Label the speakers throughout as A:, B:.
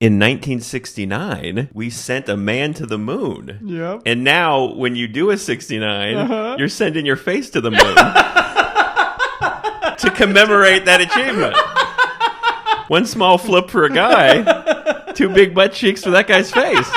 A: In 1969, we sent a man to the moon.
B: Yep.
A: And now, when you do a 69, you're sending your face to the moon to commemorate that achievement. One small flip for a guy, 2 big butt cheeks for that guy's face.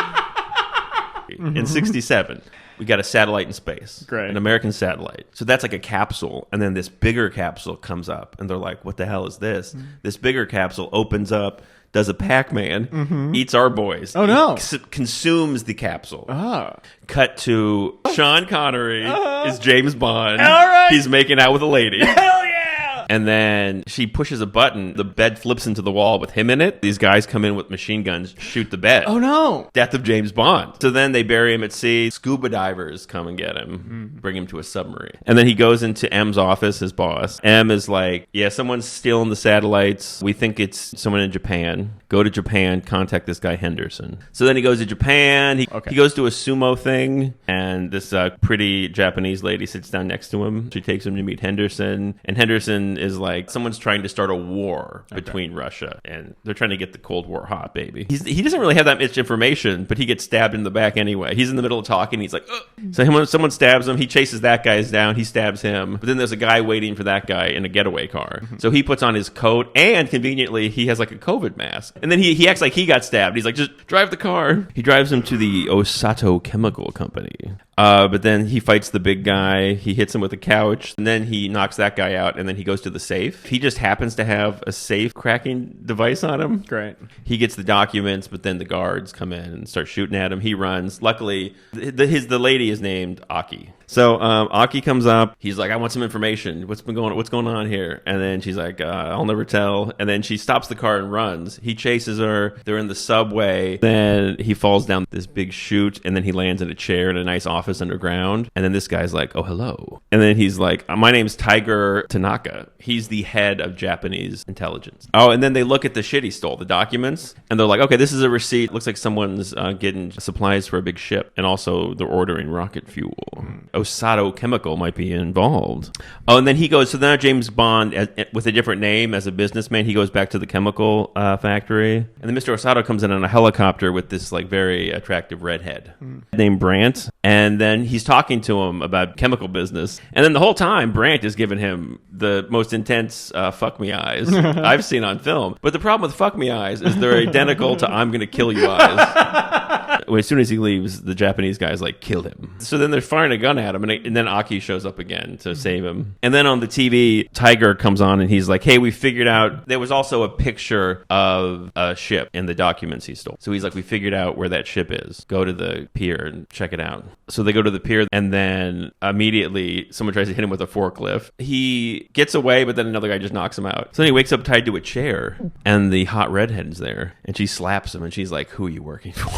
A: In 67, we got a satellite in space.
B: Great.
A: An American satellite. So that's like a capsule. And then this bigger capsule comes up. And they're like, what the hell is this? This bigger capsule opens up, does a Pac-Man, eats our boys.
B: Oh, no.
A: Consumes the capsule.
B: Ah.
A: Cut to Sean Connery is James Bond.
B: All right.
A: He's making out with a lady.
B: Hell yeah!
A: And then she pushes a button. The bed flips into the wall with him in it. These guys come in with machine guns, shoot the bed.
B: Oh, no.
A: Death of James Bond. So then they bury him at sea. Scuba divers come and get him, bring him to a submarine. And then he goes into M's office, his boss. M is like, yeah, someone's stealing the satellites. We think it's someone in Japan. Go to Japan, contact this guy Henderson. So then he goes to Japan. He goes to a sumo thing, and this pretty Japanese lady sits down next to him. She takes him to meet Henderson. And Henderson is like, someone's trying to start a war between Russia, and they're trying to get the Cold War hot, baby. He doesn't really have that much information, but he gets stabbed in the back anyway. He's in the middle of talking. He's like, ugh. So someone stabs him. He chases that guy down. He stabs him. But then there's a guy waiting for that guy in a getaway car. So he puts on his coat, and conveniently, he has like a COVID mask. And then he acts like he got stabbed. He's like, just drive the car. He drives him to the Osato Chemical Company. But then he fights the big guy. He hits him with a couch, and then he knocks that guy out, and then he goes to the safe. He just happens to have a safe cracking device on him.
B: Great.
A: He gets the documents, but then the guards come in and start shooting at him. He runs. Luckily, the lady is named Aki. So Aki comes up. He's like, I want some information. What's going on here? And then she's like, I'll never tell. And then she stops the car and runs. He chases her. They're in the subway. Then he falls down this big chute, and then he lands in a chair in a nice office underground. And then this guy's like, oh, hello. And then he's like, my name's Tiger Tanaka. He's the head of Japanese intelligence. Oh, and then they look at the shit he stole, the documents, and they're like, okay, this is a receipt. Looks like someone's getting supplies for a big ship. And also they're ordering rocket fuel. Osato Chemical might be involved. Oh, and then he goes, so now James Bond, with a different name as a businessman, he goes back to the chemical factory. And then Mr. Osato comes in on a helicopter with this like very attractive redhead named Brandt. And then he's talking to him about chemical business. And then the whole time, Brandt is giving him the most intense fuck me eyes I've seen on film. But the problem with fuck me eyes is they're identical to I'm going to kill you eyes. As soon as he leaves, the Japanese guy's like, kill him. So then they're firing a gun at him, and then Aki shows up again to save him. And then on the TV, Tiger comes on, and he's like, hey, we figured out, there was also a picture of a ship in the documents he stole. So he's like, we figured out where that ship is. Go to the pier and check it out. So they go to the pier, and then immediately someone tries to hit him with a forklift. He gets away, but then another guy just knocks him out. So then he wakes up tied to a chair, and the hot redhead's there, and she slaps him, and she's like, who are you working for?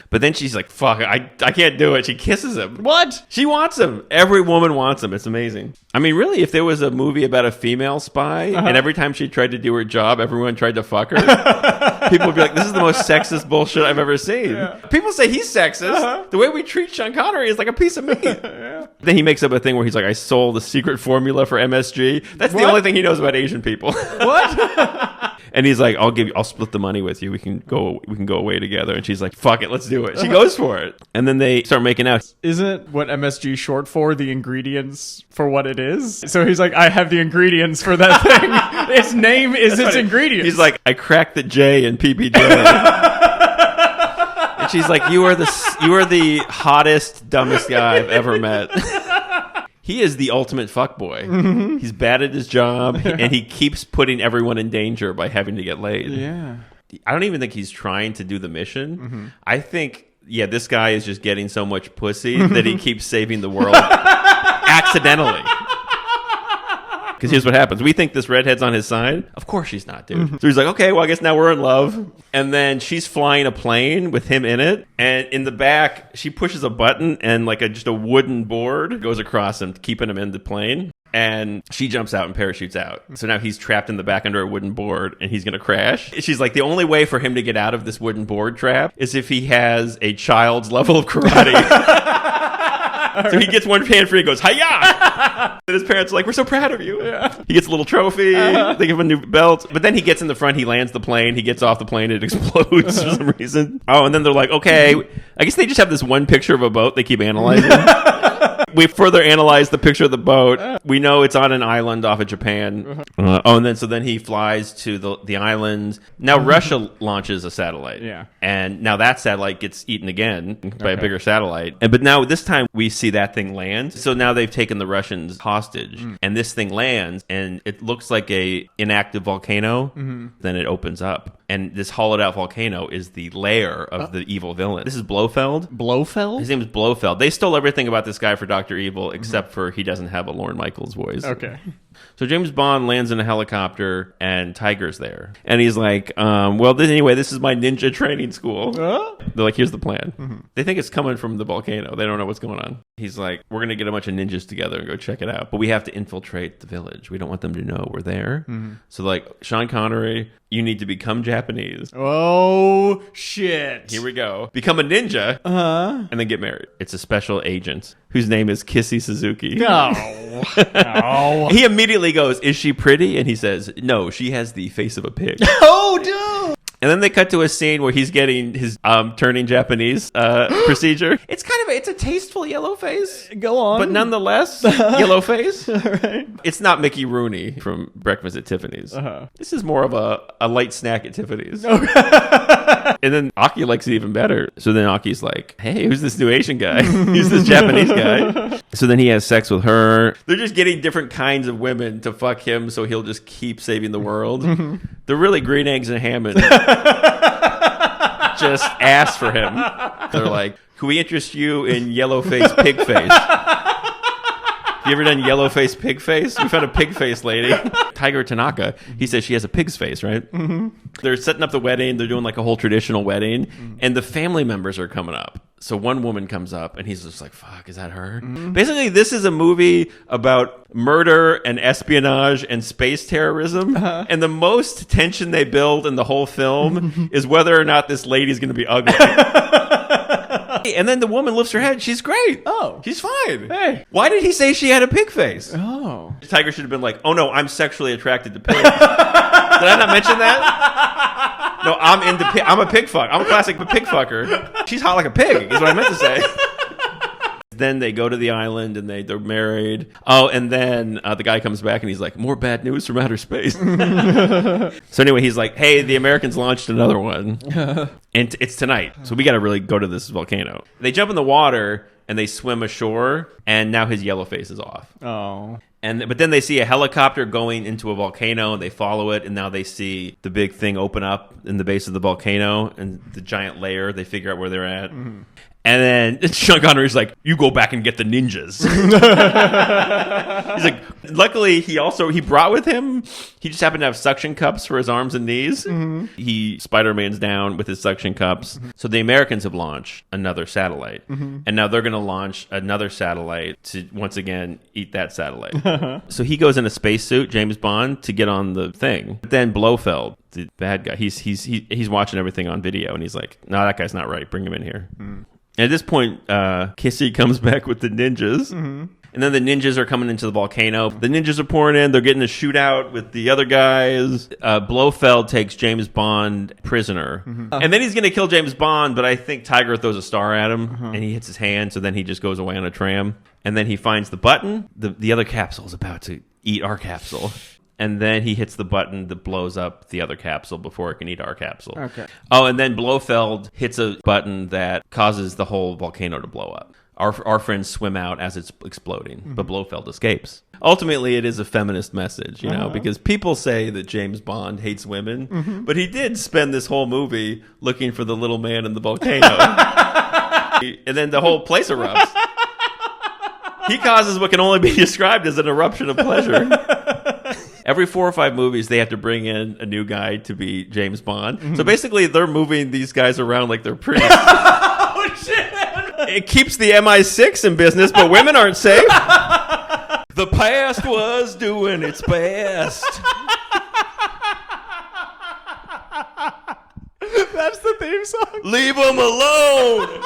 A: But then she's like, fuck, I can't do it. She kisses him. What? She wants him. Every woman wants him. It's amazing. I mean, really, if there was a movie about a female spy, and every time she tried to do her job, everyone tried to fuck her, people would be like, this is the most sexist bullshit I've ever seen. Yeah. People say he's sexist. The way we treat Sean Connery is like a piece of meat. Yeah. Then he makes up a thing where he's like, I sold the secret formula for MSG. That's the only thing he knows about Asian people. What? And he's like, I'll split the money with you. We can go away together. And she's like, fuck it, let's do it. She goes for it. And then they start making out.
B: Isn't what MSG short for the ingredients for what it is? So he's like, I have the ingredients for that thing. Its name is its ingredients.
A: He's like, I cracked the J in PPJ. And she's like, you are the hottest, dumbest guy I've ever met. He is the ultimate fuckboy. Mm-hmm. He's bad at his job, and he keeps putting everyone in danger by having to get laid. Yeah. I don't even think he's trying to do the mission. Mm-hmm. I think, this guy is just getting so much pussy that he keeps saving the world accidentally. Because here's what happens. We think this redhead's on his side. Of course she's not, dude. Mm-hmm. So he's like, okay, well, I guess now we're in love. And then she's flying a plane with him in it. And in the back, she pushes a button and like just a wooden board goes across him, keeping him in the plane. And she jumps out and parachutes out. So now he's trapped in the back under a wooden board and he's going to crash. She's like, the only way for him to get out of this wooden board trap is if he has a child's level of karate. So he gets one hand free and goes, hi-ya! And his parents are like, we're so proud of you.
B: Yeah.
A: He gets a little trophy. They give him a new belt. But then he gets in the front. He lands the plane. He gets off the plane. It explodes for some reason. Oh, and then they're like, okay. I guess they just have this one picture of a boat they keep analyzing. We further analyze the picture of the boat. We know it's on an island off of Japan. And then he flies to the island. Now Russia launches a satellite.
B: Yeah.
A: And now that satellite gets eaten again by a bigger satellite. But now this time we see that thing land. So now they've taken the Russians hostage. And this thing lands and it looks like a inactive volcano. Then it opens up. And this hollowed out volcano is the lair of the evil villain. This is Blofeld.
B: Blofeld?
A: His name is Blofeld. They stole everything about this guy for Dr. Evil, except for he doesn't have a Lorne Michaels voice.
B: Okay.
A: So James Bond lands in a helicopter, and Tiger's there. And he's like, anyway, this is my ninja training school. They're like, here's the plan. They think it's coming from the volcano. They don't know what's going on. He's like, we're going to get a bunch of ninjas together and go check it out. But we have to infiltrate the village. We don't want them to know we're there. So like, Sean Connery, you need to become Japanese.
B: Oh, shit.
A: Here we go. Become a ninja, and then get married. It's a special agent whose name is Kissy Suzuki.
B: No. No.
A: He immediately goes, is she pretty? And he says, no, she has the face of a pig.
B: Oh, dude.
A: And then they cut to a scene where he's getting his turning Japanese procedure. It's a tasteful yellow face.
B: Go on.
A: But nonetheless, yellow face.
B: All right.
A: It's not Mickey Rooney from Breakfast at Tiffany's. This is more of a light snack at Tiffany's. And then Aki likes it even better. So then Aki's like, hey, who's this new Asian guy? Who's this Japanese guy? So then he has sex with her. They're just getting different kinds of women to fuck him so he'll just keep saving the world. They're really green eggs and ham and just ask for him. They're like, can we interest you in yellow face, pig face? You ever done yellow face, pig face? We found a pig face lady. Tiger Tanaka, he says she has a pig's face, right? They're setting up the wedding. They're doing like a whole traditional wedding. And the family members are coming up. So one woman comes up and he's just like, fuck, is that her? Basically, this is a movie about murder and espionage and space terrorism. And the most tension they build in the whole film is whether or not this lady's going to be ugly. And then the woman lifts her head. She's great.
B: Oh.
A: She's fine.
B: Hey.
A: Why did he say she had a pig face?
B: Oh.
A: Tiger should have been like, oh no, I'm sexually attracted to pigs. Did I not mention that? No, I'm a pig fuck. I'm a classic pig fucker. She's hot like a pig, is what I meant to say. Then they go to the island and they're married. Oh, and then the guy comes back and he's like, more bad news from outer space. So anyway, he's like, hey, the Americans launched another one. And it's tonight. So we got to really go to this volcano. They jump in the water and they swim ashore. And now his yellow face is off.
B: Oh.
A: But then they see a helicopter going into a volcano, and they follow it, and now they see the big thing open up in the base of the volcano, and the giant lair. They figure out where they're at. And then Sean Connery's like, you go back and get the ninjas. He's like, luckily, he brought with him, he just happened to have suction cups for his arms and knees. He Spider-Man's down with his suction cups. So the Americans have launched another satellite. And now they're going to launch another satellite to, once again, eat that satellite. So he goes in a spacesuit, James Bond, to get on the thing. But then Blofeld, the bad guy, he's watching everything on video, and he's like, no, that guy's not right. Bring him in here. And at this point, Kissy comes back with the ninjas. And then the ninjas are coming into the volcano. The ninjas are pouring in. They're getting a shootout with the other guys. Blofeld takes James Bond prisoner. And then he's going to kill James Bond, but I think Tiger throws a star at him, and he hits his hand, so then he just goes away on a tram. And then he finds the button. The other capsule is about to eat our capsule. And then he hits the button that blows up the other capsule before it can eat our capsule. Okay. Oh, and then Blofeld hits a button that causes the whole volcano to blow up. Our friends swim out as it's exploding, but Blofeld escapes. Ultimately, it is a feminist message, you know, because people say that James Bond hates women, but he did spend this whole movie looking for the little man in the volcano. And then the whole place erupts. He causes what can only be described as an eruption of pleasure. Every 4 or 5 movies, they have to bring in a new guy to be James Bond. So basically, they're moving these guys around like they're priests.
B: Oh, shit!
A: It keeps the MI6 in business, but women aren't safe. The past was doing its best.
B: That's the theme song.
A: Leave them alone.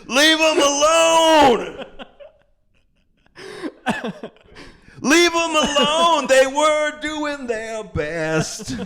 A: Leave them alone. Leave them alone. They were doing their best.